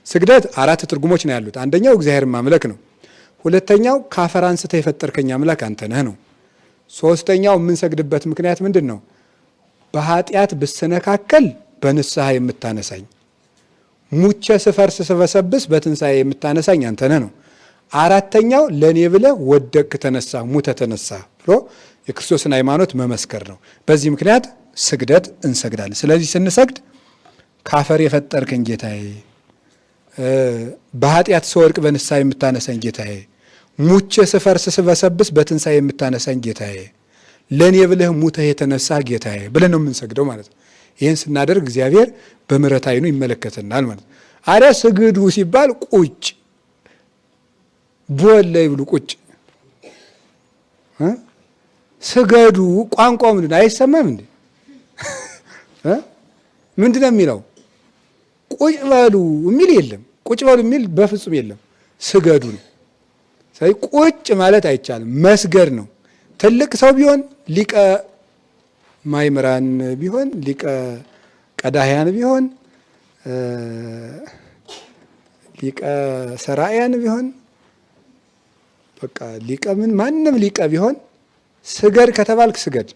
ስግደት አራት ትርጉሞች ነው ያሉት። አንደኛው እግዚአብሔርን ማምለክ ነው። ሁለተኛው ከአፈር አንስተህ የፈጠርከኝ አምላክ አንተ ነህ ነው። ሶስተኛው የምንሰግድበት ምክንያት ምንድን ነው? በኃጢአት ብሰነካከል በንስሐ የምታነሳኝ፣ ሙቼ ስፈርስ ስበሰብስ በትንሣኤ የምታነሳኝ አንተ ነህ ነው። አራተኛው ለእኔ ብለህ ወደቅ ተነሳ፣ ሙተ ተነሳ ብሎ የክርስቶስን ሃይማኖት መመስከር ነው። በዚህ ምክንያት ስግደት እንሰግዳለን። ስለዚህ ስንሰግድ ካፈር የፈጠርከኝ ጌታዬ፣ በኃጢአት ስወድቅ በንስሐ የምታነሳኝ ጌታዬ፣ ሙቼ ስፈርስ ስበሰብስ በትንሣኤ የምታነሳኝ ጌታዬ፣ ለእኔ ብለህ ሙተህ የተነሳ ጌታዬ ብለን ነው የምንሰግደው ማለት ነው። ይህን ስናደርግ እግዚአብሔር በምሕረት ዓይኑ ይመለከተናል ማለት ነው። አረ ስግዱ ሲባል ቁጭ ቦላይ ብሉ ቁጭ ስገዱ ቋንቋው ምንድን አይሰማም እንዴ? ምንድን ነው የሚለው? ቁጭ በሉ የሚል የለም። ቁጭ በሉ የሚል በፍጹም የለም። ስገዱ ነው። ስለዚህ ቁጭ ማለት አይቻልም፣ መስገድ ነው። ትልቅ ሰው ቢሆን ሊቀ ማእምራን ቢሆን ሊቀ ቀዳህያን ቢሆን ሊቀ ሰራያን ቢሆን በቃ ሊቀ ምን ማንም ሊቀ ቢሆን ስገድ ከተባልክ ስገድ።